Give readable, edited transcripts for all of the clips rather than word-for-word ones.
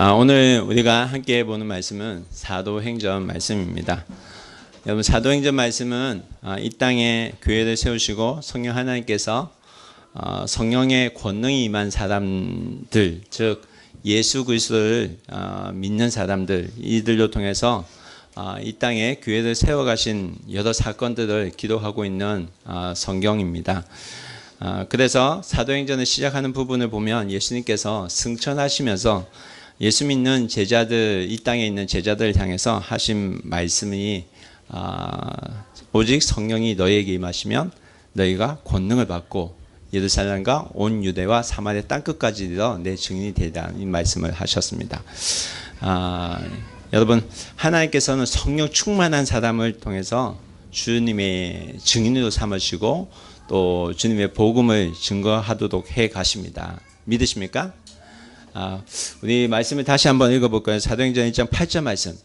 오늘 우리가 함께 보는 말씀은 사도행전 말씀입니다. 여러분, 사도행전 말씀은 이 땅에 교회를 세우시고 성령 하나님께서 성령의 권능이 임한 사람들, 즉 예수 그리스도를 믿는 사람들, 이들로 통해서 이 땅에 교회를 세워가신 여러 사건들을 기록하고 있는 성경입니다. 그래서 사도행전을 시작하는 부분을 보면 예수님께서 승천하시면서 예수 믿는 제자들, 이 땅에 있는 제자들을 향해서 하신 말씀이 오직 성령이 너희에게 임하시면 너희가 권능을 받고 예루살렘과 온 유대와 사마리아 땅끝까지 이르러 내 증인이 되리라, 이 말씀을 하셨습니다. 여러분, 하나님께서는 성령 충만한 사람을 통해서 주님의 증인으로 삼으시고 또 주님의 복음을 증거하도록 해 가십니다. 믿으십니까? 우리 말씀을 다시 한번 읽어볼까요? 사도행전 1장 8절 말씀.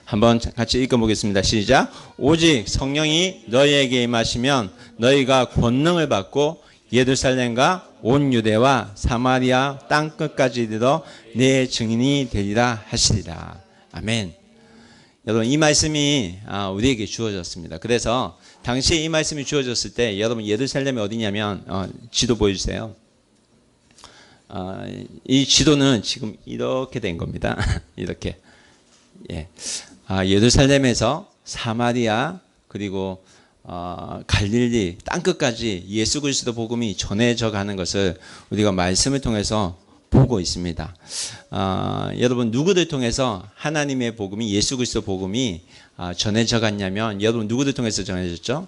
한번 같이 읽어보겠습니다. 시작. 오직 성령이 너희에게 임하시면 너희가 권능을 받고 예루살렘과 온 유대와 사마리아 땅끝까지 이르러 내 증인이 되리라 하시리라. 아멘. 여러분, 이 말씀이 우리에게 주어졌습니다. 그래서 당시에 이 말씀이 주어졌을 때 여러분, 예루살렘이 어디냐면 지도 보여주세요. 이 지도는 지금 이렇게 된 겁니다. 이렇게. 예루살렘에서 사마리아 그리고 갈릴리 땅끝까지 예수 그리스도 복음이 전해져 가는 것을 우리가 말씀을 통해서 보고 있습니다. 여러분, 누구를 통해서 하나님의 복음이, 예수 그리스도 복음이 전해져 갔냐면, 여러분, 누구를 통해서 전해졌죠?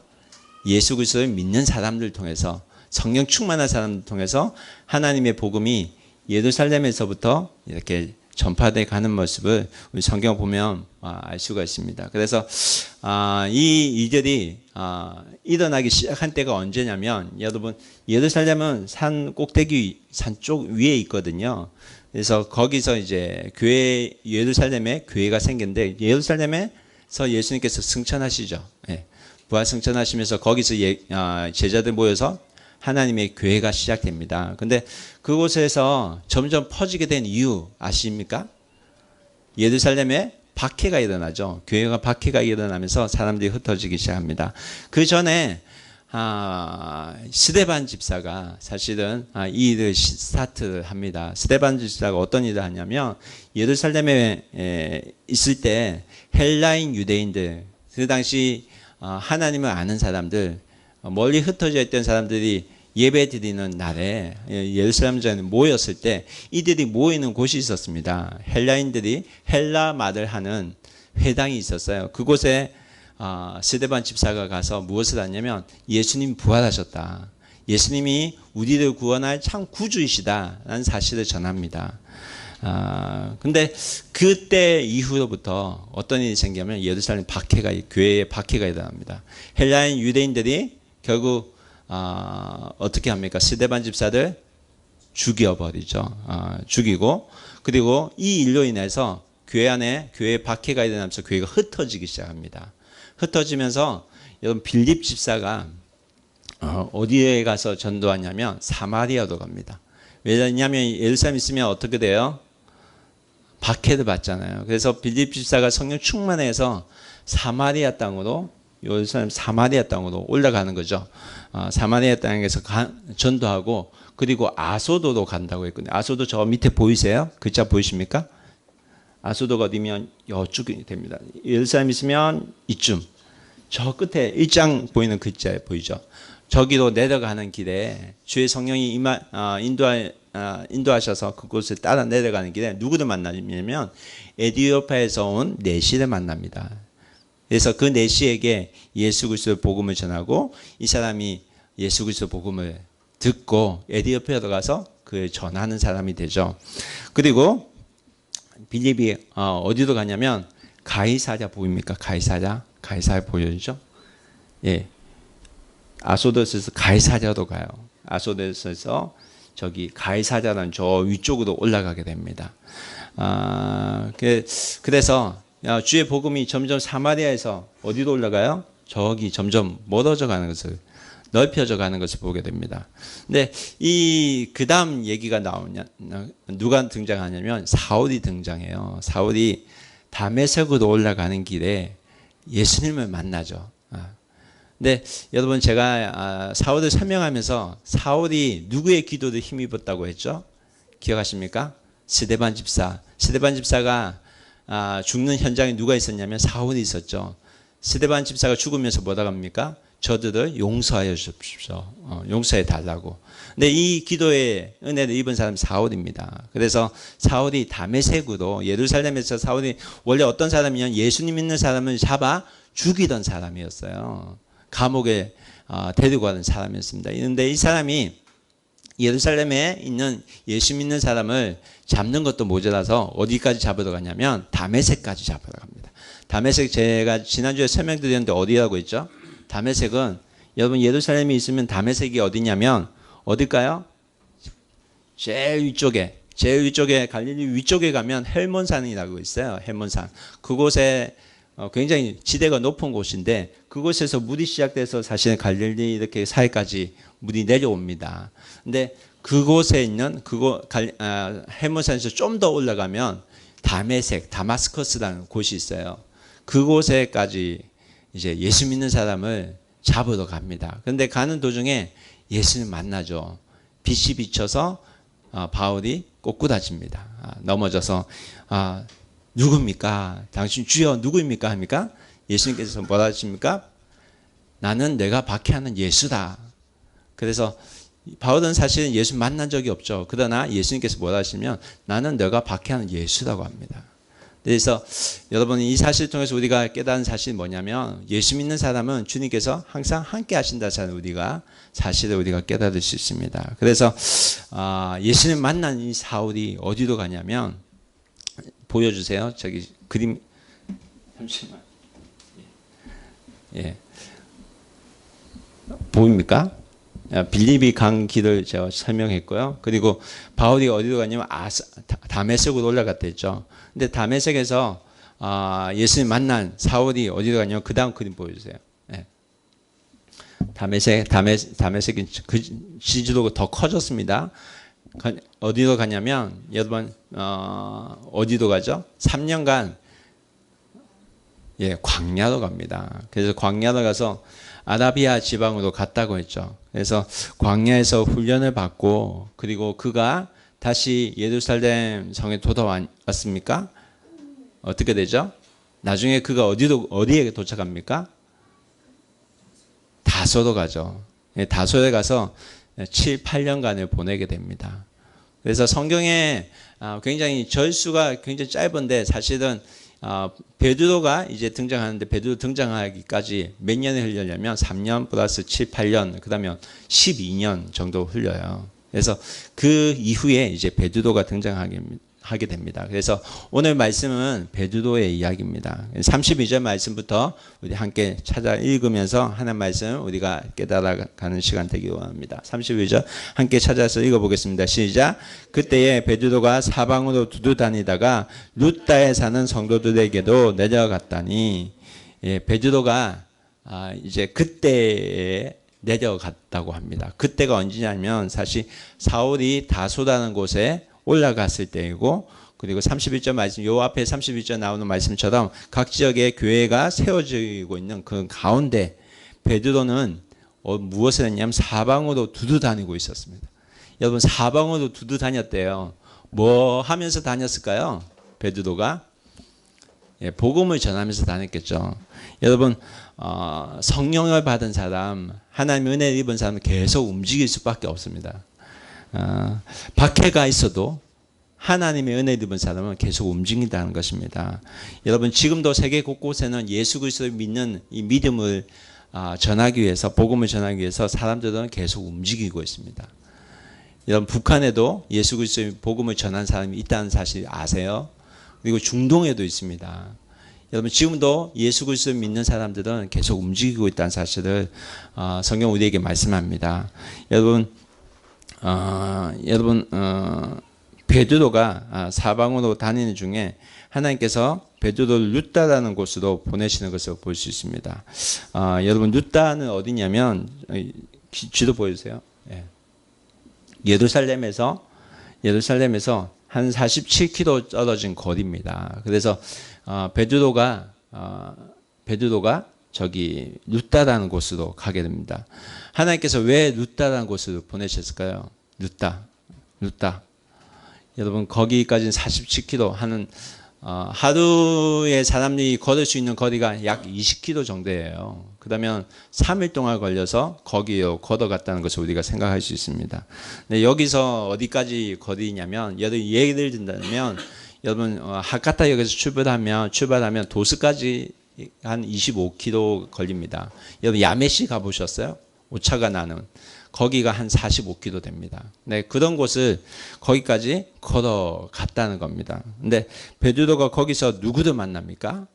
예수 그리스도를 믿는 사람들 통해서, 성령 충만한 사람들 통해서 하나님의 복음이 예루살렘에서부터 이렇게 전파되어 가는 모습을 우리 성경을 보면 알 수가 있습니다. 그래서 이 일들이 일어나기 시작한 때가 언제냐면, 여러분, 예루살렘은 산 꼭대기, 산 쪽 위에 있거든요. 그래서 거기서 이제 교회, 예루살렘에 교회가 생겼는데, 예루살렘에서 예수님께서 승천하시죠. 부활 승천하시면서 거기서 제자들 모여서 하나님의 교회가 시작됩니다. 근데 그곳에서 점점 퍼지게 된 이유 아십니까? 예루살렘에 박해가 일어나죠. 교회가 박해가 일어나면서 사람들이 흩어지기 시작합니다. 그 전에 스데반 집사가 사실은 이 일을 스타트를 합니다. 스데반 집사가 어떤 일을 하냐면, 예루살렘에 있을 때 헬라인 유대인들, 그 당시 하나님을 아는 사람들, 멀리 흩어져 있던 사람들이 예배 드리는 날에 예루살렘전에 모였을 때 이들이 모이는 곳이 있었습니다. 헬라인들이 헬라 말을 하는 회당이 있었어요. 그곳에 스데반 집사가 가서 무엇을 하냐면, 예수님 부활하셨다, 예수님이 우리를 구원할 참 구주이시다라는 사실을 전합니다. 근데 그때 이후로부터 어떤 일이 생기냐면, 예루살렘 박해가, 교회에 박해가 일어납니다. 헬라인 유대인들이 결국 어떻게 합니까? 스데반 집사를 죽여버리죠. 죽이고, 그리고 이 일로 인해서 교회 안에 교회 박해가 일어나면서 교회가 흩어지기 시작합니다. 흩어지면서 여러분, 빌립 집사가 어디에 가서 전도하냐면 사마리아로 갑니다. 왜냐하면 예루살렘 있으면 어떻게 돼요? 박해를 받잖아요. 그래서 빌립 집사가 성령 충만해서 사마리아 땅으로, 예루살렘 사마리아 땅으로 올라가는 거죠. 사마리아 땅에서 전도하고, 그리고 아소도로 간다고 했거든요. 아소도 저 밑에 보이세요? 글자 보이십니까? 아소도가 어디면 이쪽이 됩니다. 예루살렘 있으면 이쯤, 저 끝에 일장 보이는 글자 보이죠? 저기로 내려가는 길에 주의 성령이 인도하셔서 그곳을 따라 내려가는 길에 누구를 만나냐면, 에디오피아에서 온 네시를 만납니다. 그래서 그 네시에게 예수 그리스도 복음을 전하고, 이 사람이 예수 그리스도 복음을 듣고 에디오피아로 가서 그 전하는 사람이 되죠. 그리고 빌립이 어디로 가냐면, 가이사랴 보입니까? 가이사랴 보여주죠? 아소도스에서 가이사랴로 가요. 아소도스에서 저기 가이사랴라는 저 위쪽으로 올라가게 됩니다. 그래서 주의 복음이 점점 사마리아에서 어디로 올라가요? 저기 점점 멀어져 가는 것을 넓혀져 가는 것을 보게 됩니다. 근데 이 그다음 얘기가 나오냐, 누가 등장하냐면 사울이 등장해요. 사울이 다메섹으로 올라가는 길에 예수님을 만나죠. 근데 여러분, 제가 사울을 설명하면서 사울이 누구의 기도를 힘입었다고 했죠? 기억하십니까? 스데반 집사. 스데반 집사가 죽는 현장에 누가 있었냐면 사울이 있었죠. 스데반 집사가 죽으면서 뭐라고 합니까? 저들을 용서하여 주십시오. 용서해 달라고. 근데 이 기도의 은혜를 입은 사람이 사울입니다. 그래서 사울이 다메섹으로, 예루살렘에서 사울이 원래 어떤 사람이냐면 예수님 믿는 사람을 잡아 죽이던 사람이었어요. 감옥에 데리고 가는 사람이었습니다. 그런데 이 사람이 예루살렘에 있는 예수 믿는 사람을 잡는 것도 모자라서 어디까지 잡으러 가냐면 다메섹까지 잡으러 갑니다. 다메섹, 제가 지난주에 설명드렸는데 어디라고 했죠? 다메섹은, 여러분 예루살렘에 있으면 다메섹이 어디냐면 어딜까요? 제일 위쪽에 갈릴리 위쪽에 가면 헬몬산이라고 있어요. 헬몬산. 그곳에 굉장히 지대가 높은 곳인데 그곳에서 물이 시작돼서 사실은 갈릴리 이렇게 사이까지 물이 내려옵니다. 근데 그곳에 있는 헬몬산에서 좀 더 올라가면 다메섹, 다마스커스라는 곳이 있어요. 그곳에까지 이제 예수 믿는 사람을 잡으러 갑니다. 그런데 가는 도중에 예수님 만나죠. 빛이 비쳐서 바울이 꼬꾸라집니다. 넘어져서 누굽니까? 당신 주여 누구입니까? 합니까? 예수님께서 뭐라 하십니까? 나는 내가 박해하는 예수다. 그래서 바울은 사실은 예수 만난 적이 없죠. 그러나 예수님께서 뭐라 하시면 나는 내가 박해하는 예수라고 합니다. 그래서 여러분, 이 사실을 통해서 우리가 깨달은 사실이 뭐냐면 예수 믿는 사람은 주님께서 항상 함께 하신다는 우리가 사실을 우리가 깨달을 수 있습니다. 그래서 예수님 만난 이 사울이 어디로 가냐면, 보여주세요. 저기 그림 잠시만. 예. 보입니까? 빌립이 간 길을 제가 설명했고요. 그리고 바울이 어디로 가냐면 다메섹으로 올라갔댔죠. 근데 다메섹에서 예수님 만난 사울이 어디로 가냐면 그 다음 그림 보여주세요. 예. 다메섹이 그 지지도가 더 커졌습니다. 어디로 가냐면 여러분 어디로 가죠? 3년간 광야로 갑니다. 그래서 광야로 가서 아라비아 지방으로 갔다고 했죠. 그래서 광야에서 훈련을 받고 그리고 그가 다시 예루살렘 성에 돌아왔습니까? 어떻게 되죠? 나중에 그가 어디에 도착합니까? 다소로 가죠. 다소에 가서 7, 8년간을 보내게 됩니다. 그래서 성경에 굉장히 절수가 굉장히 짧은데 사실은 베드로가 이제 등장하는데 베드로 등장하기까지 몇 년이 흘려냐면 3년 플러스 7, 8년 그다음에 12년 정도 흘려요. 그래서 그 이후에 이제 베드로가 등장하게 됩니다. 그래서 오늘 말씀은 베드로의 이야기입니다. 32절 말씀부터 우리 함께 찾아 읽으면서 하나님 말씀 우리가 깨달아가는 시간 되기를 원합니다. 32절 함께 찾아서 읽어보겠습니다. 시작. 그때에 베드로가 사방으로 두루 다니다가 룻다에 사는 성도들에게도 내려갔다니. 베드로가 이제 그때에 내려갔다고 합니다. 그때가 언제냐면 사실 사울이 다소라는 곳에 올라갔을 때이고, 그리고 31절 말씀, 요 앞에 31절 나오는 말씀처럼 각 지역에 교회가 세워지고 있는 그 가운데 베드로는 무엇을 했냐면 사방으로 두루 다니고 있었습니다. 여러분, 사방으로 두루 다녔대요. 뭐 하면서 다녔을까요? 베드로가 복음을 전하면서 다녔겠죠. 여러분, 성령을 받은 사람, 하나님의 은혜를 입은 사람은 계속 움직일 수밖에 없습니다. 박해가 있어도 하나님의 은혜를 입은 사람은 계속 움직인다는 것입니다. 여러분, 지금도 세계 곳곳에는 예수 그리스도를 믿는 이 믿음을 전하기 위해서, 복음을 전하기 위해서 사람들은 계속 움직이고 있습니다. 여러분, 북한에도 예수 그리스도의 복음을 전한 사람이 있다는 사실 아세요? 그리고 중동에도 있습니다. 여러분, 지금도 예수 그리스도를 믿는 사람들은 계속 움직이고 있다는 사실을 성경 우리에게 말씀합니다. 여러분, 베드로가 사방으로 다니는 중에 하나님께서 베드로를 룻다라는 곳으로 보내시는 것을 볼 수 있습니다. 여러분, 룻다는 어디냐면 지도 보여주세요. 예. 예루살렘에서 한 47km 떨어진 거리입니다. 그래서 베드로가 저기 루다라는 곳으로 가게 됩니다. 하나님께서 왜 루다라는 곳으로 보내셨을까요? 루다. 여러분 거기까지는 47km 하는 하루에 사람이 걸을 수 있는 거리가 약 20km 정도예요. 그러면 3일 동안 걸려서 거기에 걸어갔다는 것을 우리가 생각할 수 있습니다. 근데 여기서 어디까지 거리냐면 예를 든다면 여러분 하카타역에서 출발하면 도스까지 한 25km 걸립니다. 여러분 야메시 가보셨어요? 오차가 나는 거기가 한 45km 됩니다. 네, 그런 곳을 거기까지 걸어갔다는 겁니다. 근데 베드로가 거기서 누구를 만납니까?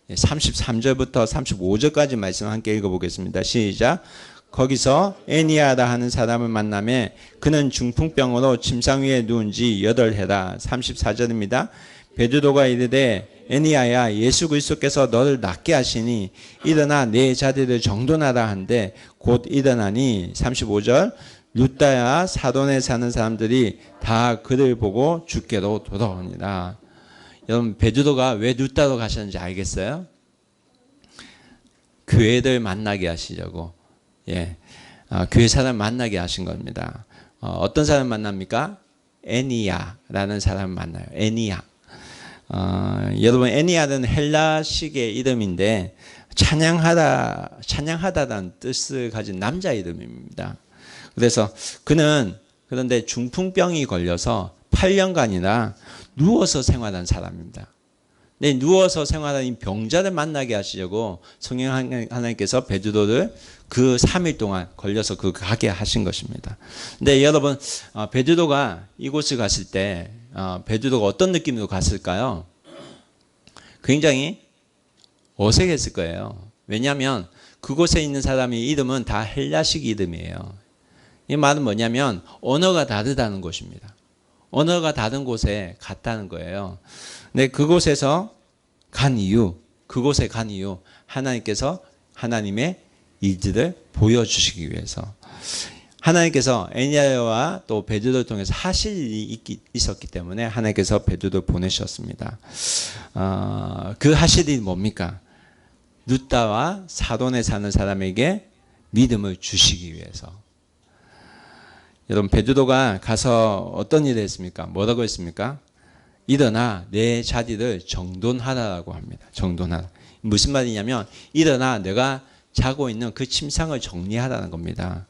33절부터 35절까지 말씀 함께 읽어보겠습니다. 시작. 거기서 에니아라 하는 사람을 만나매 그는 중풍병으로 침상 위에 누운 지 8해라. 34절입니다. 베드로가 이르되 에니아야 예수 그리스도께서 너를 낫게 하시니 일어나 내 자리를 정돈하라 한데 곧 일어나니 35절 루다야 사돈에 사는 사람들이 다 그를 보고 주께로 돌아오니라. 여러분 베드로가 왜 루다로 가셨는지 알겠어요? 교회를 만나게 하시려고 교회 사람 만나게 하신 겁니다. 어떤 사람 만납니까? 에니아라는 사람 만나요. 에니아. 여러분 에니아는 헬라식의 이름인데 찬양하다라는 뜻을 가진 남자 이름입니다. 그래서 그런데 중풍병이 걸려서 8년간이나 누워서 생활한 사람입니다. 네, 누워서 생활하는 병자를 만나게 하시려고 성령 하나님께서 베드로를 그 3일 동안 걸려서 가게 하신 것입니다. 근데 여러분 베드로가 이곳을 갔을 때 베드로가 어떤 느낌으로 갔을까요? 굉장히 어색했을 거예요. 왜냐하면 그곳에 있는 사람의 이름은 다 헬라식 이름이에요. 이 말은 뭐냐면 언어가 다르다는 것입니다. 언어가 다른 곳에 갔다는 거예요. 근데 그곳에 간 이유 하나님께서 하나님의 일들을 보여주시기 위해서 하나님께서 에니아와 또 베드로를 통해서 하실 일이 있었기 때문에 하나님께서 베드로를 보내셨습니다. 그 하실 일이 뭡니까? 루다와 사돈에 사는 사람에게 믿음을 주시기 위해서. 여러분 베드로가 가서 어떤 일을 했습니까? 뭐라고 했습니까? 일어나 내 자리를 정돈하라고 합니다. 정돈하라. 무슨 말이냐면 일어나 내가 자고 있는 그 침상을 정리하라는 겁니다.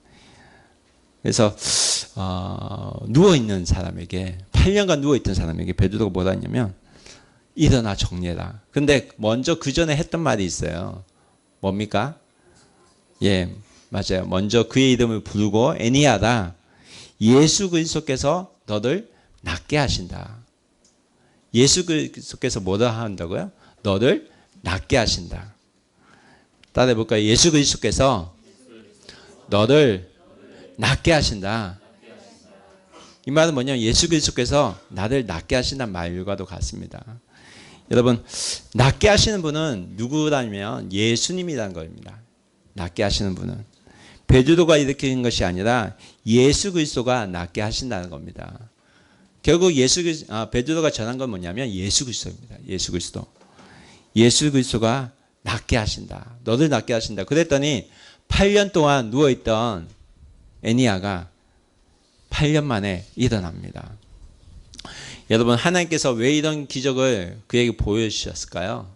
그래서 누워있는 사람에게 8년간 누워있던 사람에게 베드로가 뭐라 했냐면 일어나 정리해라. 근데 먼저 그 전에 했던 말이 있어요. 뭡니까? 예, 맞아요. 먼저 그의 이름을 부르고 에니아다. 예수 그리스도께서 너를 낫게 하신다. 예수 그리스도께서 뭐라 한다고요? 너를 낫게 하신다. 따라해 볼까요? 예수 그리스도께서 너를 낫게 하신다. 이 말은 뭐냐면 예수 그리스도께서 나를 낫게 하신다는 말과도 같습니다. 여러분 낫게 하시는 분은 누구라면 예수님이라는 겁니다. 낫게 하시는 분은 베드로가 일으키는 것이 아니라 예수 그리스도가 낫게 하신다는 겁니다. 결국 베드로가 전한 건 뭐냐면 예수 그리스도입니다. 예수 그리스도. 예수 그리스도가 낫게 하신다. 너를 낫게 하신다. 그랬더니 8년 동안 누워있던 에니아가 8년 만에 일어납니다. 여러분 하나님께서 왜 이런 기적을 그에게 보여주셨을까요?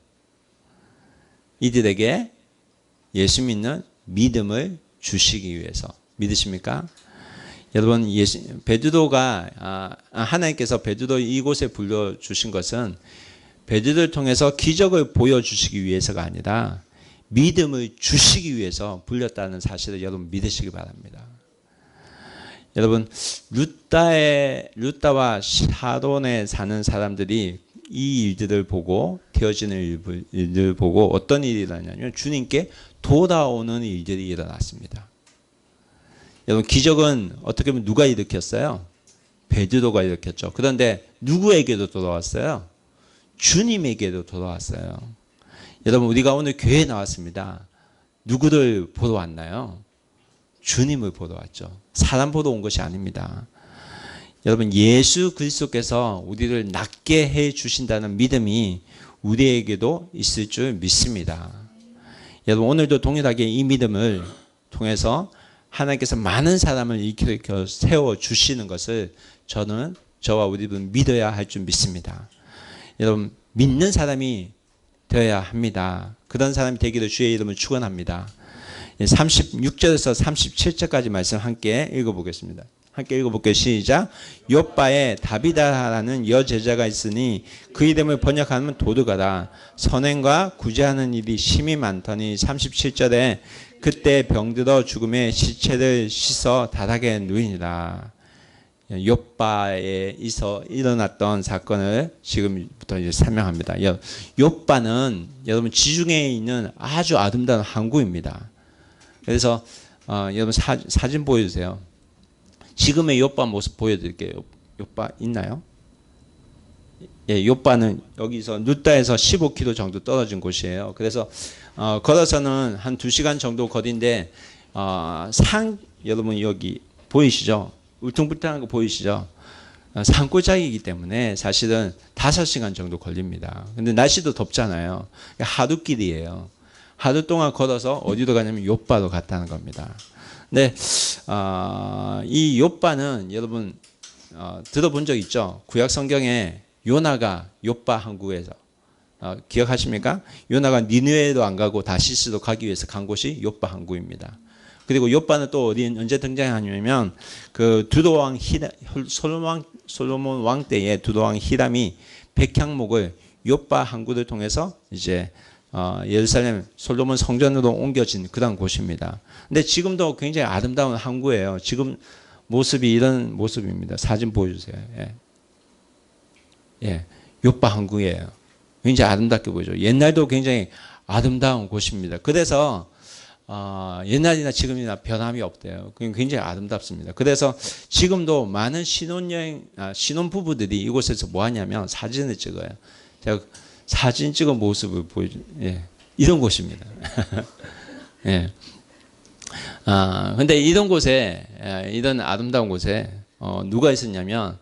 이들에게 예수 믿는 믿음을 주시기 위해서. 믿으십니까? 여러분 베드로가 하나님께서 베드로 이곳에 불러주신 것은 베드로를 통해서 기적을 보여주시기 위해서가 아니라 믿음을 주시기 위해서 불렸다는 사실을 여러분 믿으시기 바랍니다. 여러분 루다와 사돈에 사는 사람들이 이 일들을 보고 되어지는 일들을 보고 어떤 일이 일어나냐면 주님께 돌아오는 일들이 일어났습니다. 여러분 기적은 어떻게 보면 누가 일으켰어요? 베드로가 일으켰죠. 그런데 누구에게도 돌아왔어요? 주님에게도 돌아왔어요. 여러분 우리가 오늘 교회에 나왔습니다. 누구를 보러 왔나요? 주님을 보러 왔죠. 사람 보러 온 것이 아닙니다. 여러분, 예수 그리스도께서 우리를 낫게 해 주신다는 믿음이 우리에게도 있을 줄 믿습니다. 여러분, 오늘도 동일하게 이 믿음을 통해서 하나님께서 많은 사람을 일으켜 세워 주시는 것을 저와 우리는 믿어야 할 줄 믿습니다. 여러분, 믿는 사람이 되어야 합니다. 그런 사람이 되기를 주의 이름을 축원합니다. 36절에서 37절까지 말씀 함께 읽어보겠습니다. 함께 읽어볼게요. 시작. 욥바에 다비다라는 여제자가 있으니 그 이름을 번역하면 도두가라. 선행과 구제하는 일이 심히 많더니 37절에 그때 병들어 죽음에 시체를 씻어 다락에 누이니라. 욥바에 일어났던 사건을 지금부터 이제 설명합니다. 욥바는 여러분 지중해에 있는 아주 아름다운 항구입니다. 그래서 여러분 사진 보여주세요. 지금의 욥바 모습 보여드릴게요. 욥바 있나요? 예, 욥바는 여기서 누따에서 15km 정도 떨어진 곳이에요. 그래서 걸어서는 한 2시간 정도 거리인데 여러분 여기 보이시죠? 울퉁불퉁한 거 보이시죠? 산골짜기이기 때문에 사실은 5시간 정도 걸립니다. 근데 날씨도 덥잖아요. 하루 길이에요. 하루 동안 걸어서 어디로 가냐면 욥바로 갔다는 겁니다. 근데 이 욥바는 여러분 들어본 적 있죠? 구약 성경에 요나가 욥바 항구에서 기억하십니까? 요나가 니느웨로 안 가고 다시스로 가기 위해서 간 곳이 욥바 항구입니다. 그리고 욥바는 또 언제 등장하냐면 그 두로왕 솔로몬 왕 때에 두로왕 히람이 백향목을 욥바 항구를 통해서 이제 예루살렘 솔로몬 성전으로 옮겨진 그런 곳입니다. 근데 지금도 굉장히 아름다운 항구예요. 지금 모습이 이런 모습입니다. 사진 보여주세요. 예, 욥바 항구예요. 굉장히 아름답게 보이죠. 옛날도 굉장히 아름다운 곳입니다. 그래서 옛날이나 지금이나 변함이 없대요. 굉장히 아름답습니다. 그래서 지금도 많은 신혼부부들이 이곳에서 뭐 하냐면 사진을 찍어요. 제가 사진 찍은 모습을 보여줘. 예, 이런 곳입니다. 예. 근데 이런 곳에, 이런 아름다운 곳에, 누가 있었냐면,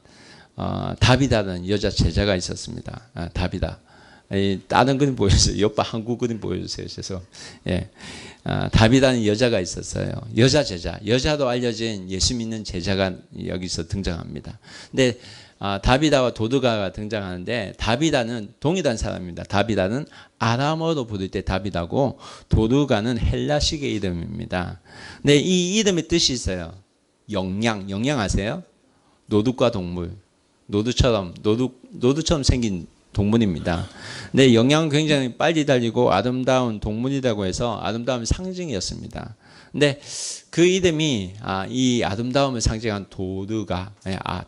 다비다라는 여자 제자가 있었습니다. 다비다. 다른 그림 보여주세요. 욥바 한국 그림 보여주세요. 그래서, 예. 다비다는 여자가 있었어요. 여자 제자. 여자로 알려진 예수 믿는 제자가 여기서 등장합니다. 근데, 다비다와 도두가가 등장하는데 다비다는 동일한 사람입니다. 다비다는 아람어로 부를 때 다비다고 도두가는 헬라식의 이름입니다. 근데 이 이름의 뜻이 있어요. 영양 아세요? 노둑과 동물. 노두처럼 생긴 동물입니다. 근데 영양은 굉장히 빨리 달리고 아름다운 동물이라고 해서 아름다움의 상징이었습니다. 근데 그 이름이 이 아름다움을 상징한 도두가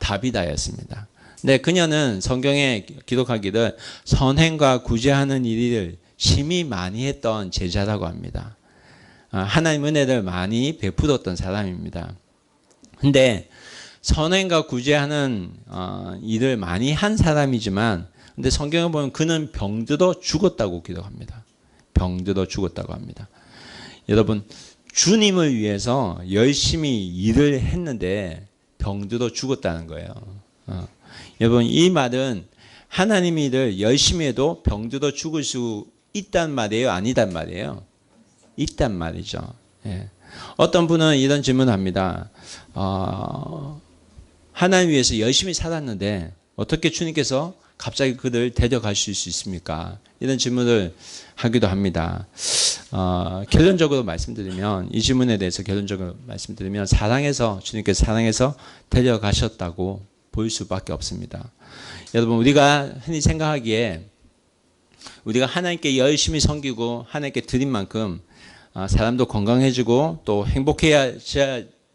다비다였습니다. 근데 그녀는 성경에 기록하기를 선행과 구제하는 일을 심히 많이 했던 제자라고 합니다. 하나님 은혜를 많이 베풀었던 사람입니다. 근데 선행과 구제하는 일을 많이 한 사람이지만 근데 성경에 보면 그는 병들어 죽었다고 기록합니다. 병들어 죽었다고 합니다. 여러분 주님을 위해서 열심히 일을 했는데 병들어 죽었다는 거예요. 여러분 이 말은 하나님 일을 열심히 해도 병들어 죽을 수 있단 말이에요? 아니단 말이에요? 있단 말이죠. 예. 어떤 분은 이런 질문을 합니다. 하나님 위해서 열심히 살았는데 어떻게 주님께서 갑자기 그를 데려가실 수 있습니까? 이런 질문을 하기도 합니다. 결론적으로 말씀드리면 이 질문에 대해서 결론적으로 말씀드리면 주님께서 사랑해서 데려가셨다고 볼 수밖에 없습니다. 여러분 우리가 흔히 생각하기에 우리가 하나님께 열심히 섬기고 하나님께 드린 만큼 사람도 건강해지고 또 행복해야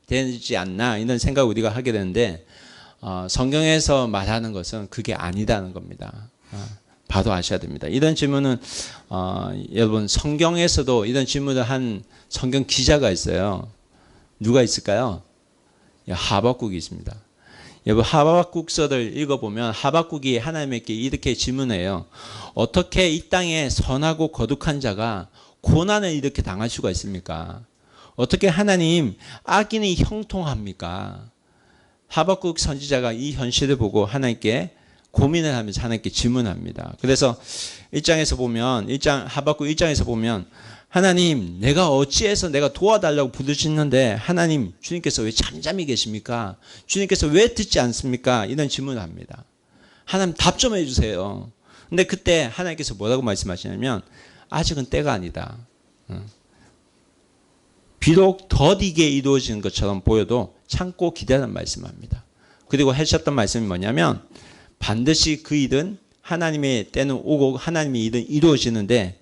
되지 않나 이런 생각을 우리가 하게 되는데 성경에서 말하는 것은 그게 아니다는 겁니다. 봐도 아셔야 됩니다. 이런 질문은 여러분 성경에서도 이런 질문을 한 성경 기자가 있어요. 누가 있을까요? 하박국이 있습니다. 여러분 하박국서를 읽어보면 하박국이 하나님께 이렇게 질문해요. 어떻게 이 땅에 선하고 거룩한 자가 고난을 이렇게 당할 수가 있습니까? 어떻게 하나님 악인이 형통합니까? 하박국 선지자가 이 현실을 보고 하나님께 고민을 하면서 하나님께 질문합니다. 그래서 하박국 1장에서 보면 하나님, 내가 어찌해서 내가 도와달라고 부르짖는데 하나님, 주님께서 왜 잠잠히 계십니까? 주님께서 왜 듣지 않습니까? 이런 질문을 합니다. 하나님 답 좀 해주세요. 근데 그때 하나님께서 뭐라고 말씀하시냐면 아직은 때가 아니다. 비록 더디게 이루어지는 것처럼 보여도 참고 기다리는 말씀합니다. 그리고 하셨던 말씀이 뭐냐면 반드시 그 일은 하나님의 때는 오고 하나님의 일은 이루어지는데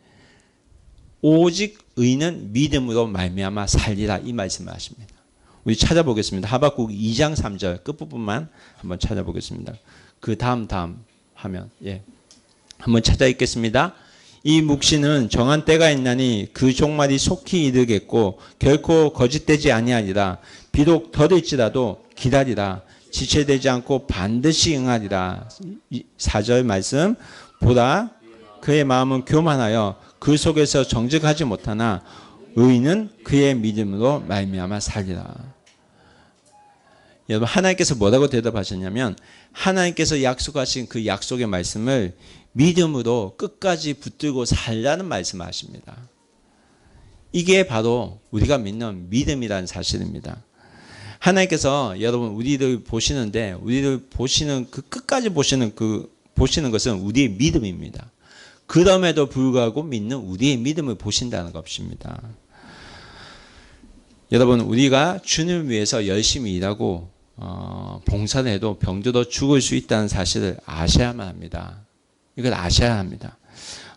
오직 의인은 믿음으로 말미암아 살리라 이 말씀을 하십니다. 우리 찾아보겠습니다. 하박국 2장 3절 끝부분만 한번 찾아보겠습니다. 그 다음 하면 한번 찾아 읽겠습니다. 이 묵시는 정한 때가 있나니 그 종말이 속히 이르겠고 결코 거짓되지 아니하리라. 비록 더딜지라도 기다리라. 지체되지 않고 반드시 응하리라. 4절 말씀 보라 그의 마음은 교만하여 그 속에서 정직하지 못하나 의인은 그의 믿음으로 말미암아 살리라. 여러분 하나님께서 뭐라고 대답하셨냐면 하나님께서 약속하신 그 약속의 말씀을 믿음으로 끝까지 붙들고 살라는 말씀을 하십니다. 이게 바로 우리가 믿는 믿음이라는 사실입니다. 하나님께서 여러분 우리를 보시는데 우리를 보시는 그 끝까지 보시는 것은 우리의 믿음입니다. 그럼에도 불구하고 믿는 우리의 믿음을 보신다는 것입니다. 여러분 우리가 주님을 위해서 열심히 일하고 봉사를 해도 병들어 죽을 수 있다는 사실을 아셔야만 합니다. 이걸 아셔야 합니다.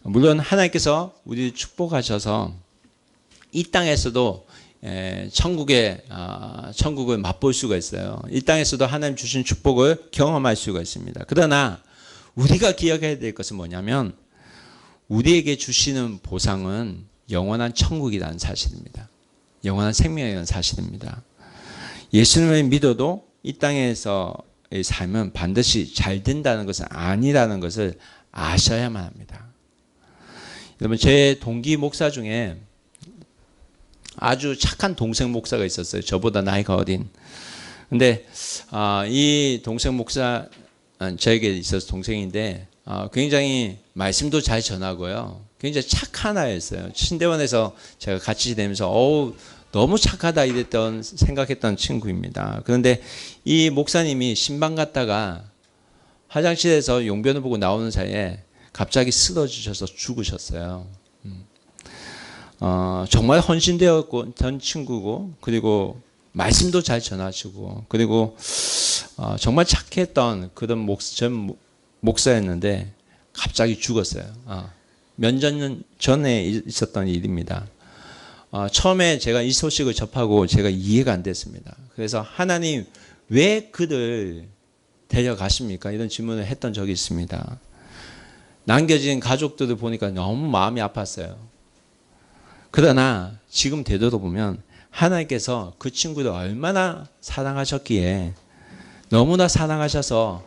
물론 하나님께서 우리를 축복하셔서 이 땅에서도 천국을 맛볼 수가 있어요. 이 땅에서도 하나님 주신 축복을 경험할 수가 있습니다. 그러나 우리가 기억해야 될 것은 뭐냐면 우리에게 주시는 보상은 영원한 천국이라는 사실입니다. 영원한 생명이라는 사실입니다. 예수님을 믿어도 이 땅에서의 삶은 반드시 잘 된다는 것은 아니라는 것을 아셔야만 합니다. 여러분 제 동기 목사 중에 아주 착한 동생 목사가 있었어요. 저보다 나이가 어린. 근데 이 동생 목사 저에게 있어서 동생인데 굉장히 말씀도 잘 전하고요. 굉장히 착한 아이였어요. 신대원에서 제가 같이 지내면서 너무 착하다 생각했던 친구입니다. 그런데 이 목사님이 신방 갔다가 화장실에서 용변을 보고 나오는 사이에 갑자기 쓰러지셔서 죽으셨어요. 정말 헌신되었던 친구고 그리고 말씀도 잘 전하시고 그리고 정말 착했던 그런 목사였는데 갑자기 죽었어요. 몇 년 전에 있었던 일입니다. 처음에 제가 이 소식을 접하고 제가 이해가 안 됐습니다. 그래서 하나님 왜 그를 데려가십니까? 이런 질문을 했던 적이 있습니다. 남겨진 가족들을 보니까 너무 마음이 아팠어요. 그러나 지금 되돌아보면 하나님께서 그 친구를 얼마나 사랑하셨기에 너무나 사랑하셔서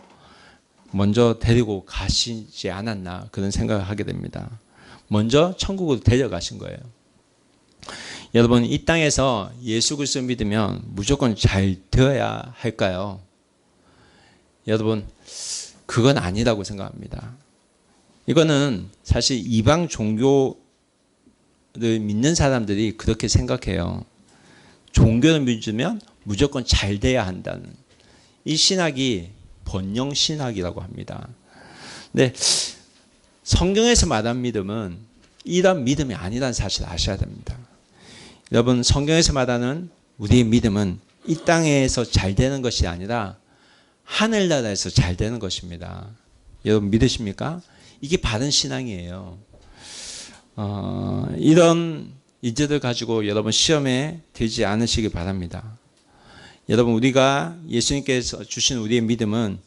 먼저 데리고 가시지 않았나 그런 생각을 하게 됩니다. 먼저 천국으로 데려가신 거예요. 여러분 이 땅에서 예수 그리스도 믿으면 무조건 잘 되어야 할까요? 여러분 그건 아니라고 생각합니다. 이거는 사실 이방 종교를 믿는 사람들이 그렇게 생각해요. 종교를 믿으면 무조건 잘 돼야 한다는 이 신학이 번영 신학이라고 합니다. 근데 성경에서 말한 믿음은 이런 믿음이 아니라는 사실을 아셔야 됩니다. 여러분 성경에서 말하는 우리의 믿음은 이 땅에서 잘 되는 것이 아니라 하늘나라에서 잘 되는 것입니다. 여러분 믿으십니까? 이게 바른 신앙이에요. 이런 이제들 가지고 여러분 시험에 들지 않으시기 바랍니다. 여러분 우리가 예수님께서 주신 우리의 믿음은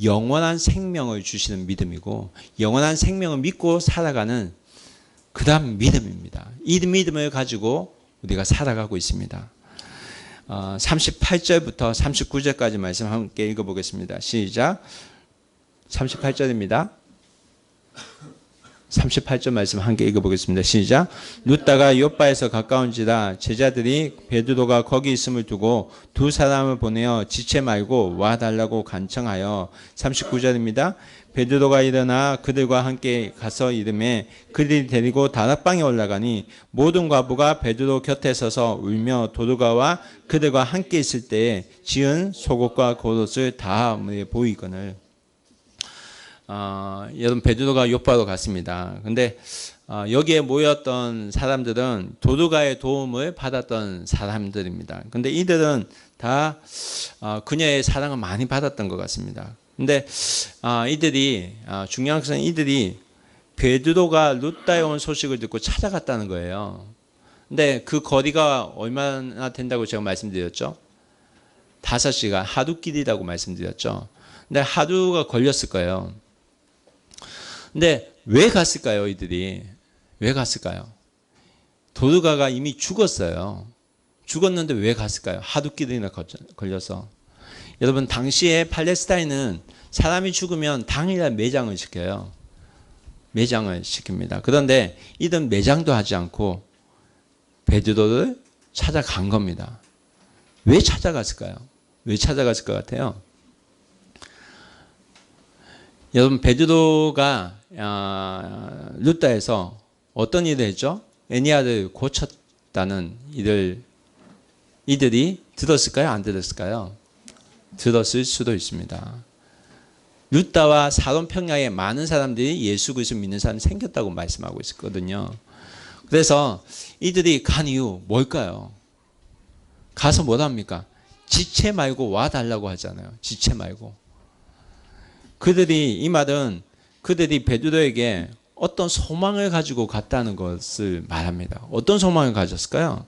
영원한 생명을 주시는 믿음이고 영원한 생명을 믿고 살아가는 그다음 믿음입니다. 이 믿음을 가지고 우리가 살아가고 있습니다. 38절부터 39절까지 말씀 함께 읽어보겠습니다. 시작. 38절입니다. 38절 말씀 함께 읽어보겠습니다. 시작. 룻다가 요바에서 가까운지라 제자들이 베드로가 거기 있음을 두고 두 사람을 보내어 지체 말고 와달라고 간청하여 39절입니다. 베드로가 일어나 그들과 함께 가서 이르매 그들이 데리고 다락방에 올라가니 모든 과부가 베드로 곁에 서서 울며 도두가와 그들과 함께 있을 때에 지은 속옷과 겉옷을 다 보이거늘. 여러분 베드로가 요파로 갔습니다. 근데 여기에 모였던 사람들은 도두가의 도움을 받았던 사람들입니다. 근데 이들은 다 그녀의 사랑을 많이 받았던 것 같습니다. 근데 이들이 중요한 것은 이들이 베드로가 룻다에 온 소식을 듣고 찾아갔다는 거예요. 근데 그 거리가 얼마나 된다고 제가 말씀드렸죠? 5시간 하루길이라고 말씀드렸죠. 근데 하루가 걸렸을 거예요. 근데 왜 갔을까요, 이들이? 왜 갔을까요? 도두가가 이미 죽었어요. 죽었는데 왜 갔을까요? 하루길이나 걸려서. 여러분, 당시에 팔레스타인은 사람이 죽으면 당일날 매장을 시켜요. 매장을 시킵니다. 그런데 이들은 매장도 하지 않고 베드로를 찾아간 겁니다. 왜 찾아갔을까요? 왜 찾아갔을 것 같아요? 여러분, 베드로가 룻다에서 어떤 일을 했죠? 애니아를 고쳤다는 이들이 들었을까요? 안 들었을까요? 들었을 수도 있습니다. 룻다와 사돈 평야에 많은 사람들이 예수 그리스도 믿는 사람이 생겼다고 말씀하고 있었거든요. 그래서 이들이 간 이유 뭘까요? 가서 뭘 합니까? 지체 말고 와달라고 하잖아요. 지체 말고. 이 말은 그들이 베드로에게 어떤 소망을 가지고 갔다는 것을 말합니다. 어떤 소망을 가졌을까요?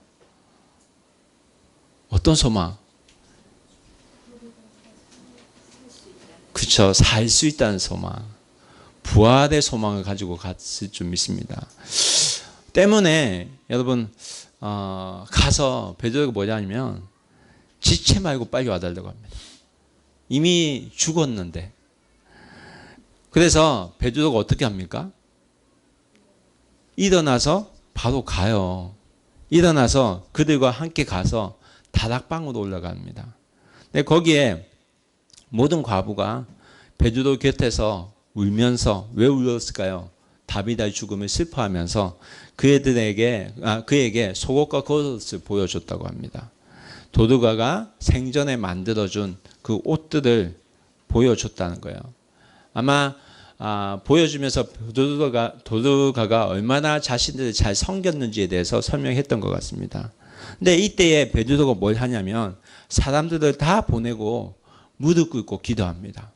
어떤 소망? 그렇죠. 살 수 있다는 소망. 부활의 소망을 가지고 갔을 줄 믿습니다. 때문에 여러분 가서 베드로가 뭐냐면 지체 말고 빨리 와달라고 합니다. 이미 죽었는데. 그래서 베드로가 어떻게 합니까? 일어나서 바로 가요. 일어나서 그들과 함께 가서 다락방으로 올라갑니다. 근데 거기에 모든 과부가 베드로 곁에서 울면서 왜 울었을까요? 다비다의 죽음을 슬퍼하면서 그에게 속옷과 겉옷을 보여줬다고 합니다. 도두가가 생전에 만들어준 그 옷들을 보여줬다는 거예요. 아마 보여주면서 도두가가 얼마나 자신들을 잘 섬겼는지에 대해서 설명했던 것 같습니다. 근데 이때에 베드로가 뭘 하냐면 사람들을 다 보내고 무릎 꿇고 기도합니다.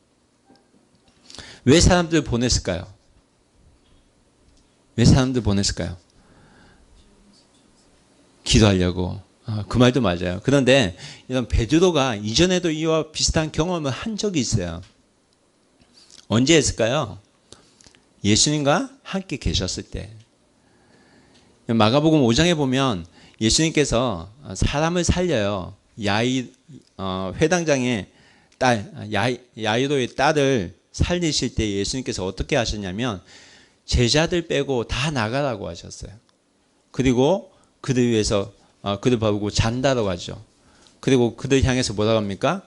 왜 사람들을 보냈을까요? 왜 사람들 보냈을까요? 기도하려고. 그 말도 맞아요. 그런데 이런 베드로가 이전에도 이와 비슷한 경험을 한 적이 있어요. 언제 했을까요? 예수님과 함께 계셨을 때. 마가복음 5장에 보면 예수님께서 사람을 살려요. 회당장의 딸, 야이로의 딸을 살리실 때 예수님께서 어떻게 하셨냐면 제자들 빼고 다 나가라고 하셨어요. 그리고 그들 위해서 그들 보고 잔다라고 하죠. 그리고 그들 향해서 뭐라고 합니까?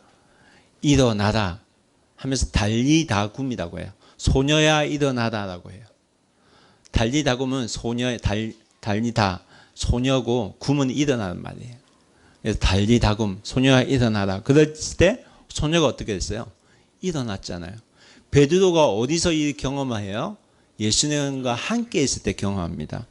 일어나라 하면서 달리다굼이라고 해요. 소녀야 일어나라라고 해요. 달리다굼은 달리다 소녀고 굼은 일어나는 말이에요. 그래서 달리다굼 소녀야 일어나라. 그랬을 때 소녀가 어떻게 됐어요? 일어났잖아요. 베드로가 어디서 이 경험을 해요? 예수님과 함께 있을 때 경험합니다.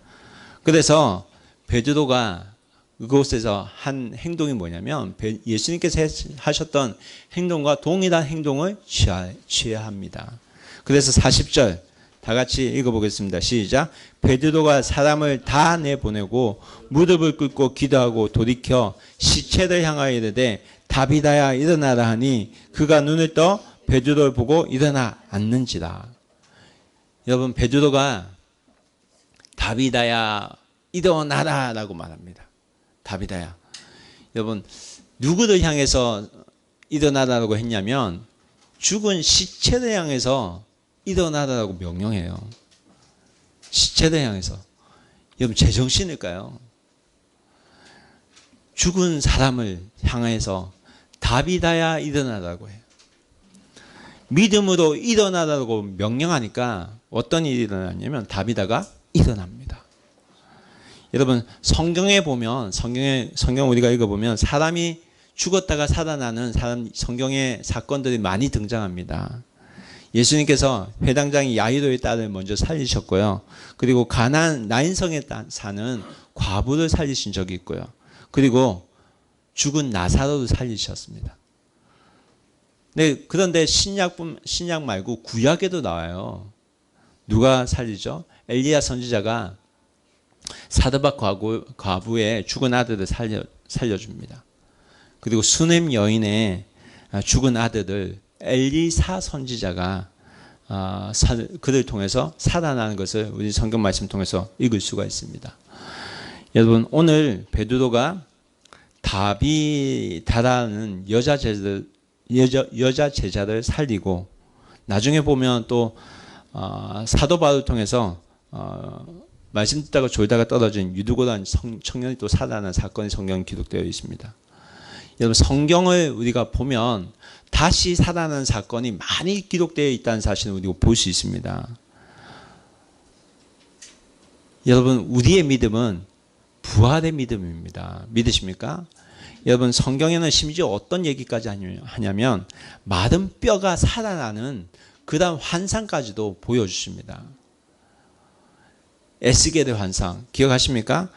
그래서 베드로가 그곳에서 한 행동이 뭐냐면 예수님께서 하셨던 행동과 동일한 행동을 취해야 합니다. 그래서 40절 다 같이 읽어보겠습니다. 시작. 베드로가 사람을 다 내보내고 무릎을 꿇고 기도하고 돌이켜 시체를 향하여 이르되 다비다야 일어나라 하니 그가 눈을 떠 베드로를 보고 일어나 앉는지라. 여러분 베드로가 다비다야 일어나라 라고 말합니다. 다비다야. 여러분 누구를 향해서 일어나라고 했냐면 죽은 시체를 향해서 일어나라고 명령해요. 시체를 향해서. 여러분 제정신일까요? 죽은 사람을 향해서 다비다야 일어나라고 해요. 믿음으로 일어나라고 명령하니까 어떤 일이 일어났냐면 다비다가 일어납니다. 여러분 성경에 보면 성경 우리가 읽어보면 사람이 죽었다가 살아나는 성경의 사건들이 많이 등장합니다. 예수님께서 회당장이 야이로의 딸을 먼저 살리셨고요. 그리고 가나안 나인성에 사는 과부를 살리신 적이 있고요. 그리고 죽은 나사로를 살리셨습니다. 네, 그런데 신약 말고 구약에도 나와요. 누가 살리죠? 엘리야 선지자가 사드박 과부의 죽은 아들을 살려줍니다. 그리고 수넴 여인의 죽은 아들을 엘리사 선지자가 그를 통해서 살아나는 것을 우리 성경 말씀 통해서 읽을 수가 있습니다. 여러분 오늘 베드로가 다비다라는 여자 제자를 살리고 나중에 보면 또 사도 바울을 통해서 말씀 듣다가 졸다가 떨어진 유두고라는 청년이 또 살아나는 사건이 성경에 기록되어 있습니다. 여러분 성경을 우리가 보면 다시 살아나는 사건이 많이 기록되어 있다는 사실을 우리가 볼 수 있습니다. 여러분 우리의 믿음은 부활의 믿음입니다. 믿으십니까? 여러분 성경에는 심지어 어떤 얘기까지 하냐면 마른 뼈가 살아나는 그다음 환상까지도 보여주십니다. 에스겔의 환상 기억하십니까?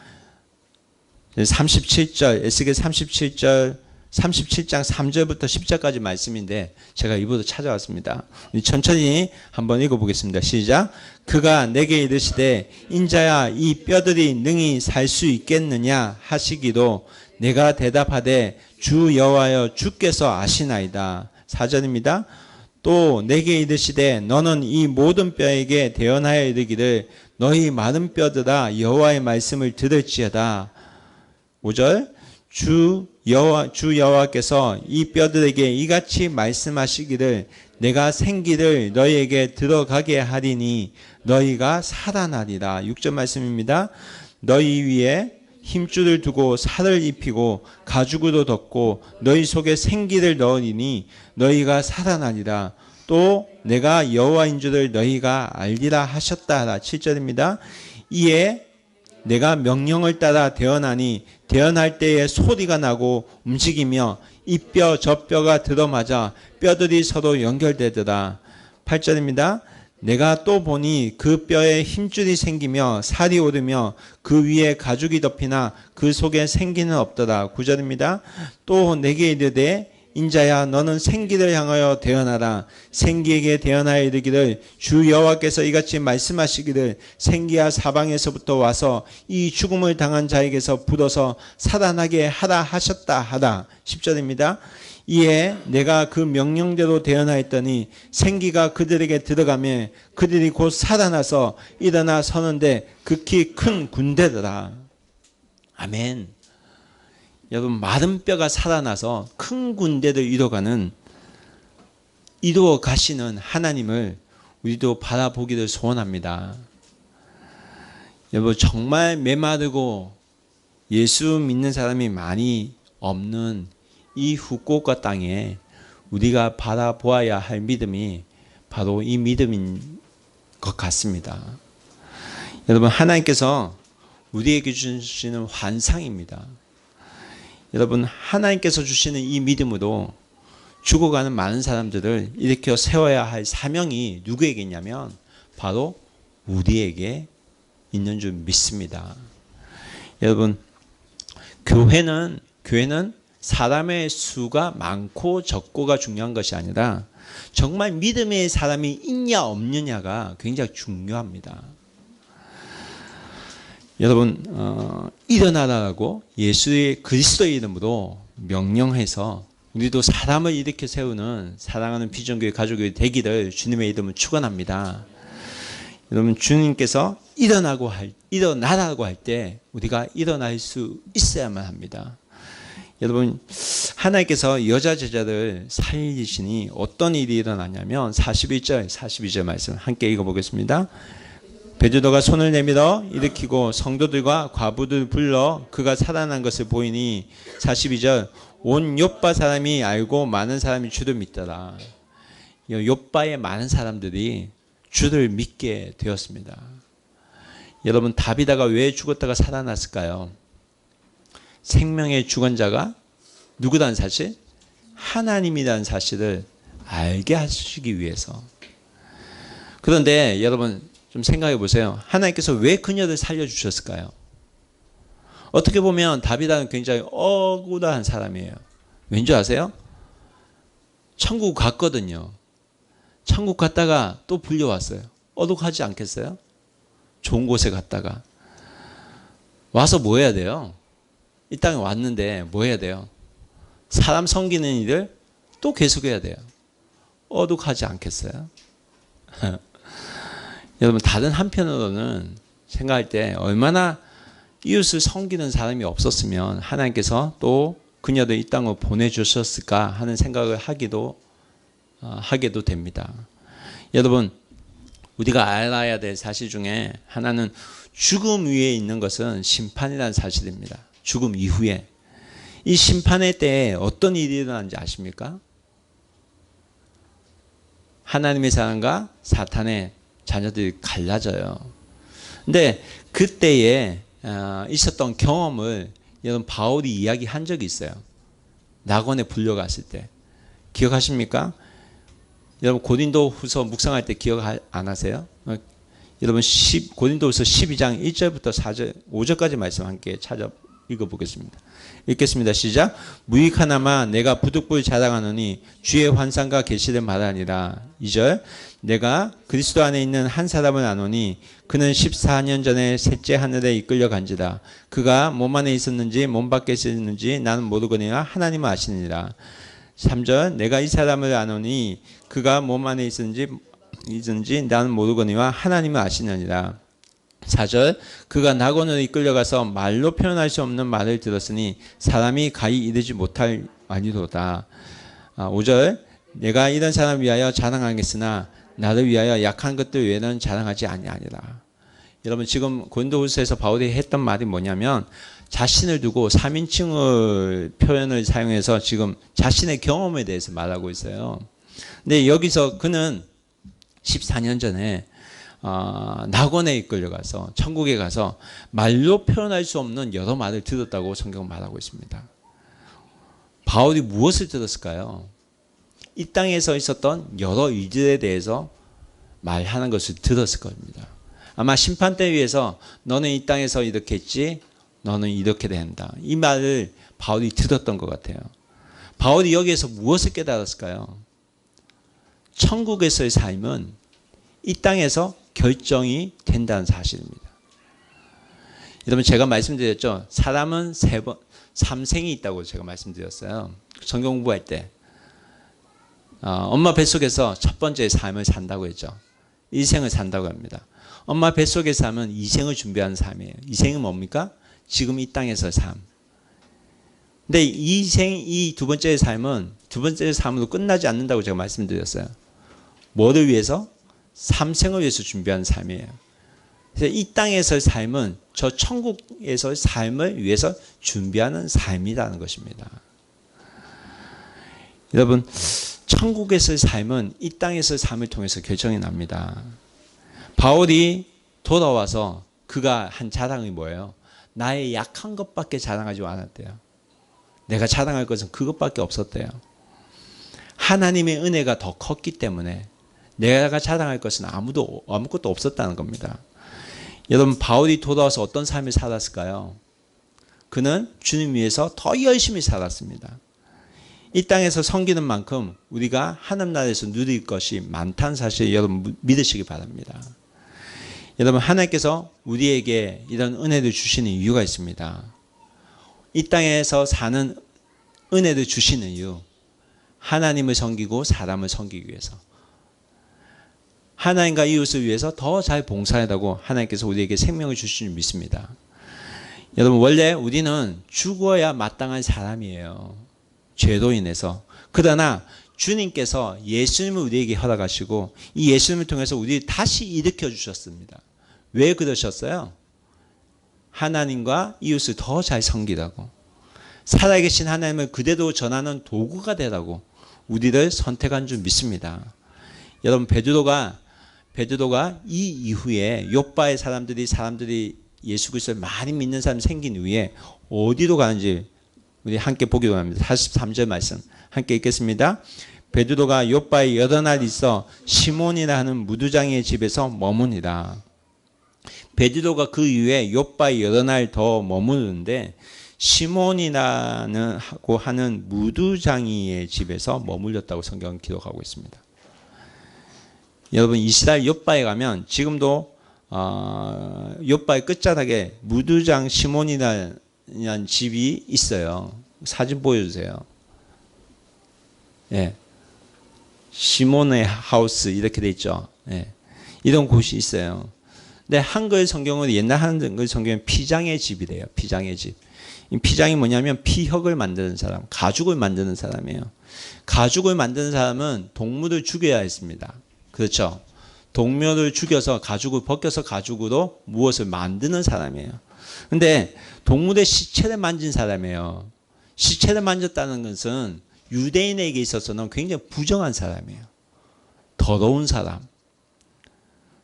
37절 에스겔 37장 3절부터 10절까지 말씀인데 제가 입으로 찾아왔습니다. 천천히 한번 읽어보겠습니다. 시작. 그가 내게 이르시되 인자야 이 뼈들이 능히 살 수 있겠느냐 하시기로 내가 대답하되 주 여호와여 주께서 아시나이다. 4절입니다. 또 내게 이르시되 너는 이 모든 뼈에게 대언하여 이르기를 너희 마른 뼈들아 여호와의 말씀을 들을지어다. 5절 주 여호와께서 이 뼈들에게 이같이 말씀하시기를 내가 생기를 너희에게 들어가게 하리니 너희가 살아나리라. 6절 말씀입니다. 너희 위에 힘줄을 두고 살을 입히고 가죽으로 덮고 너희 속에 생기를 넣으리니 너희가 살아나리라. 또 내가 여호와인 줄을 너희가 알리라 하셨다 하라. 7절입니다. 이에 내가 명령을 따라 대언하니 대언할 때에 소리가 나고 움직이며 이 뼈 저 뼈가 들어맞아 뼈들이 서로 연결되더라. 8절입니다. 내가 또 보니 그 뼈에 힘줄이 생기며 살이 오르며 그 위에 가죽이 덮이나 그 속에 생기는 없더라. 9절입니다. 또 내게 이르되 인자야 너는 생기를 향하여 대언하라. 생기에게 대언하여 이르기를 주 여호와께서 이같이 말씀하시기를 생기야 사방에서부터 와서 이 죽음을 당한 자에게서 불어서 살아나게 하라 하셨다 하라. 10절입니다. 이에 내가 그 명령대로 대언하였더니 생기가 그들에게 들어가며 그들이 곧 살아나서 일어나 서는데 극히 큰 군대더라. 아멘. 여러분 마른 뼈가 살아나서 큰 군대를 이루어 가시는 하나님을 우리도 바라보기를 소원합니다. 여러분 정말 메마르고 예수 믿는 사람이 많이 없는 이 후쿠오카 땅에 우리가 바라보아야 할 믿음이 바로 이 믿음인 것 같습니다. 여러분 하나님께서 우리에게 주시는 환상입니다. 여러분 하나님께서 주시는 이 믿음으로 죽어가는 많은 사람들을 일으켜 세워야 할 사명이 누구에게 있냐면 바로 우리에게 있는 줄 믿습니다. 여러분 교회는 사람의 수가 많고 적고가 중요한 것이 아니라 정말 믿음의 사람이 있냐 없느냐가 굉장히 중요합니다. 여러분 일어나라고 예수의 그리스도의 이름으로 명령해서 우리도 사람을 일으켜 세우는 사랑하는 비전교회 가족이 되기를 주님의 이름으로 축원합니다. 여러분 주님께서 일어나라고 할 때 우리가 일어날 수 있어야만 합니다. 여러분 하나님께서 여자 제자를 살리시니 어떤 일이 일어나냐면 41절 42절 말씀 함께 읽어보겠습니다. 베드로가 손을 내밀어 일으키고 성도들과 과부들 불러 그가 살아난 것을 보이니 42절 온 욥바 사람이 알고 많은 사람이 주를 믿더라. 욥바의 많은 사람들이 주를 믿게 되었습니다. 여러분 다비다가 왜 죽었다가 살아났을까요? 생명의 주권자가 누구라는 사실? 하나님이라는 사실을 알게 하시기 위해서. 그런데 여러분 좀 생각해 보세요. 하나님께서 왜 그녀를 살려주셨을까요? 어떻게 보면 다비다는 굉장히 억울한 사람이에요. 왠지 아세요? 천국 갔거든요. 천국 갔다가 또 불려왔어요. 어둑하지 않겠어요? 좋은 곳에 갔다가 와서 뭐 해야 돼요? 이 땅에 왔는데 뭐 해야 돼요? 사람 섬기는 일을 또 계속해야 돼요. 어둑하지 않겠어요? 여러분 다른 한편으로는 생각할 때 얼마나 이웃을 섬기는 사람이 없었으면 하나님께서 또 그녀를 이 땅으로 보내주셨을까 하는 생각을 하게도 됩니다. 여러분 우리가 알아야 될 사실 중에 하나는 죽음 위에 있는 것은 심판이라는 사실입니다. 죽음 이후에. 이 심판의 때에 어떤 일이 일어나는지 아십니까? 하나님의 사람과 사탄의 자녀들이 갈라져요. 근데 그때에 있었던 경험을 여러분 바울이 이야기한 적이 있어요. 낙원에 불려갔을 때. 기억하십니까? 여러분 고린도후서 묵상할 때 기억 안 하세요? 여러분 고린도후서 12장 1절부터 4절 5절까지 말씀 함께 찾아 읽어보겠습니다. 읽겠습니다. 시작. 무익하나마 내가 부득불 자랑하노니 주의 환상과 계시를 말하니라. 2절. 내가 그리스도 안에 있는 한 사람을 아노니 그는 14년 전에 셋째 하늘에 이끌려 간지라. 그가 몸 안에 있었는지 몸 밖에 있었는지 나는 모르거니와 하나님은 아시느니라. 3절. 내가 이 사람을 아노니 그가 몸 안에 있었는지 나는 모르거니와 하나님은 아시느니라. 4절. 그가 낙원으로 이끌려가서 말로 표현할 수 없는 말을 들었으니 사람이 가히 이르지 못할 아니로다. 5절. 내가 이런 사람을 위하여 자랑하겠으나 나를 위하여 약한 것들 외에는 자랑하지 아니하니라. 여러분 지금 고린도후서에서 바울이 했던 말이 뭐냐면 자신을 두고 3인칭을 표현을 사용해서 지금 자신의 경험에 대해서 말하고 있어요. 근데 여기서 그는 14년 전에 낙원에 이끌려가서 천국에 가서 말로 표현할 수 없는 여러 말을 들었다고 성경은 말하고 있습니다. 바울이 무엇을 들었을까요? 이 땅에서 있었던 여러 일들에 대해서 말하는 것을 들었을 겁니다. 아마 심판대 위에서 너는 이 땅에서 이렇게 했지, 너는 이렇게 된다. 이 말을 바울이 들었던 것 같아요. 바울이 여기에서 무엇을 깨달았을까요? 천국에서의 삶은 이 땅에서 결정이 된다는 사실입니다. 여러분 제가 말씀드렸죠. 사람은 3생이 있다고 제가 말씀드렸어요. 성경 공부할 때. 엄마 뱃속에서 첫 번째 삶을 산다고 했죠. 일생을 산다고 합니다. 엄마 뱃속의 삶은 이생을 준비하는 삶이에요. 이생은 뭡니까? 지금 이 땅에서의 삶. 근데 이 두 번째의 삶은 두 번째의 삶으로 끝나지 않는다고 제가 말씀드렸어요. 뭐를 위해서? 3생을 위해서 준비하는 삶이에요. 그래서 이 땅에서의 삶은 저 천국에서의 삶을 위해서 준비하는 삶이라는 것입니다. 여러분 천국에서의 삶은 이 땅에서의 삶을 통해서 결정이 납니다. 바울이 돌아와서 그가 한 자랑이 뭐예요? 나의 약한 것밖에 자랑하지 않았대요. 내가 자랑할 것은 그것밖에 없었대요. 하나님의 은혜가 더 컸기 때문에 내가 자랑할 것은 아무것도 없었다는 겁니다. 여러분 바울이 돌아와서 어떤 삶을 살았을까요? 그는 주님 위해서 더 열심히 살았습니다. 이 땅에서 섬기는 만큼 우리가 하나님 나라에서 누릴 것이 많다는 사실 여러분 믿으시기 바랍니다. 여러분 하나님께서 우리에게 이런 은혜를 주시는 이유가 있습니다. 이 땅에서 사는 은혜를 주시는 이유, 하나님을 섬기고 사람을 섬기기 위해서, 하나님과 이웃을 위해서 더 잘 봉사하라고 하나님께서 우리에게 생명을 주신 줄 믿습니다. 여러분 원래 우리는 죽어야 마땅한 사람이에요. 죄로 인해서. 그러나 주님께서 예수님을 우리에게 허락하시고 이 예수님을 통해서 우리를 다시 일으켜 주셨습니다. 왜 그러셨어요? 하나님과 이웃을 더 잘 섬기라고. 살아계신 하나님을 그대로 전하는 도구가 되라고 우리를 선택한 줄 믿습니다. 여러분, 베드로가 이 이후에 욥바의 사람들이 예수 그리스도를 많이 믿는 사람이 생긴 이후에 어디로 가는지 우리 함께 보기로 합니다. 43절 말씀 함께 읽겠습니다. 베드로가 욥바에 여러 날 있어 시몬이라 하는 무두장의 집에서 머무니라. 베드로가 그 이후에 욥바에 여러 날 더 머무르는데 시몬이라는 하고 하는 무두장이의 집에서 머물렀다고 성경은 기록하고 있습니다. 여러분, 이스라엘 욥바에 가면 지금도 욥바의 끝자락에 무두장 시몬이라는 집이 있어요. 사진 보여주세요. 예, 시몬의 하우스 이렇게 돼 있죠. 예, 이런 곳이 있어요. 근데 한글 성경은 옛날 한글 성경은 피장의 집이래요. 피장의 집. 이 피장이 뭐냐면 피혁을 만드는 사람, 가죽을 만드는 사람이에요. 가죽을 만드는 사람은 동물을 죽여야 했습니다. 그렇죠? 동물을 죽여서 가죽을 벗겨서 가죽으로 무엇을 만드는 사람이에요. 근데 동물의 시체를 만진 사람이에요. 시체를 만졌다는 것은 유대인에게 있어서는 굉장히 부정한 사람이에요. 더러운 사람.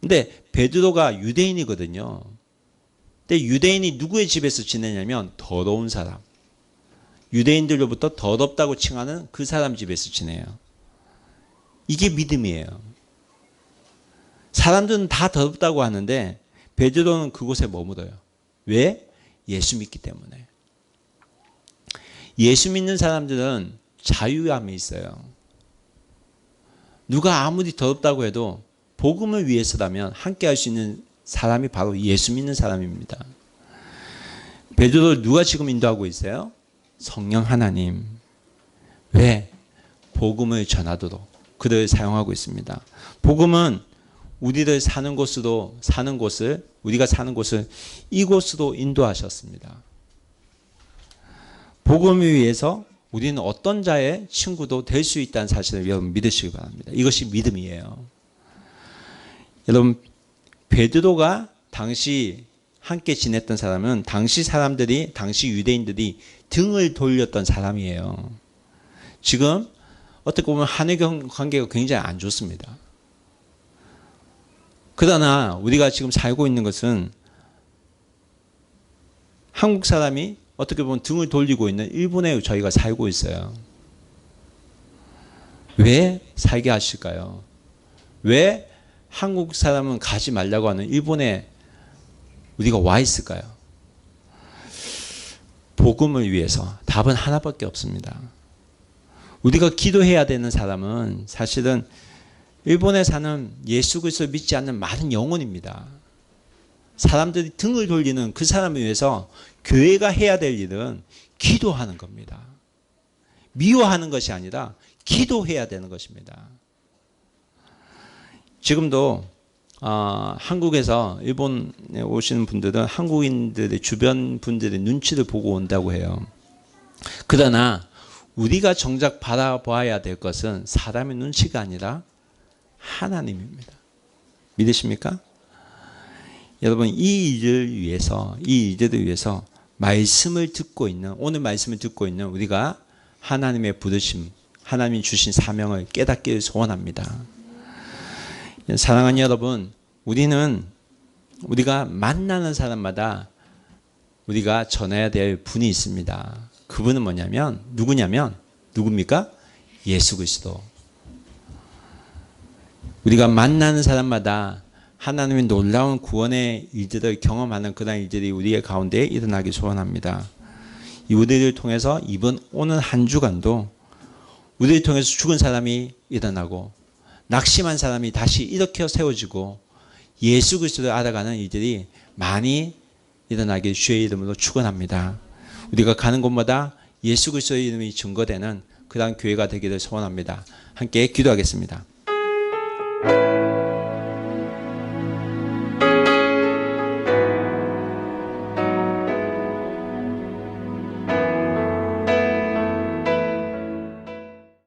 근데 베드로가 유대인이거든요. 근데 유대인이 누구의 집에서 지내냐면 더러운 사람. 유대인들로부터 더럽다고 칭하는 그 사람 집에서 지내요. 이게 믿음이에요. 사람들은 다 더럽다고 하는데 베드로는 그곳에 머물어요. 왜? 예수 믿기 때문에. 예수 믿는 사람들은 자유함이 있어요. 누가 아무리 더럽다고 해도 복음을 위해서라면 함께 할 수 있는 사람이 바로 예수 믿는 사람입니다. 베드로를 누가 지금 인도하고 있어요? 성령 하나님. 왜? 복음을 전하도록 그들을 사용하고 있습니다. 복음은 우리가 사는 곳을 이곳으로 인도하셨습니다. 복음을 위해서 우리는 어떤 자의 친구도 될 수 있다는 사실을 여러분 믿으시기 바랍니다. 이것이 믿음이에요. 여러분, 베드로가 당시 함께 지냈던 사람은 당시 유대인들이 등을 돌렸던 사람이에요. 지금 어떻게 보면 한일 관계가 굉장히 안 좋습니다. 그러나 우리가 지금 살고 있는 것은 한국 사람이 어떻게 보면 등을 돌리고 있는 일본에 저희가 살고 있어요. 왜 살게 하실까요? 왜 한국 사람은 가지 말라고 하는 일본에 우리가 와 있을까요? 복음을 위해서. 답은 하나밖에 없습니다. 우리가 기도해야 되는 사람은 사실은 일본에 사는 예수 그리스도를 믿지 않는 많은 영혼입니다. 사람들이 등을 돌리는 그 사람을 위해서 교회가 해야 될 일은 기도하는 겁니다. 미워하는 것이 아니라 기도해야 되는 것입니다. 지금도 한국에서 일본에 오시는 분들은 한국인들의 주변 분들의 눈치를 보고 온다고 해요. 그러나 우리가 정작 바라봐야 될 것은 사람의 눈치가 아니라 하나님입니다. 믿으십니까? 여러분, 이들을 위해서 말씀을 듣고 있는, 오늘 말씀을 듣고 있는 우리가 하나님의 부르심, 하나님이 주신 사명을 깨닫기를 소원합니다. 사랑하는 여러분, 우리가 만나는 사람마다 우리가 전해야 될 분이 있습니다. 그분은 누굽니까? 예수 그리스도. 우리가 만나는 사람마다 하나님의 놀라운 구원의 일들을 경험하는 그런 일들이 우리의 가운데 일어나기 소원합니다. 우리를 통해서 오는 한 주간도 우리를 통해서 죽은 사람이 일어나고 낙심한 사람이 다시 일으켜 세워지고 예수 그리스도를 알아가는 일들이 많이 일어나길 주의 이름으로 축원합니다. 우리가 가는 곳마다 예수 그리스도의 이름이 증거되는 그러한 교회가 되기를 소원합니다. 함께 기도하겠습니다.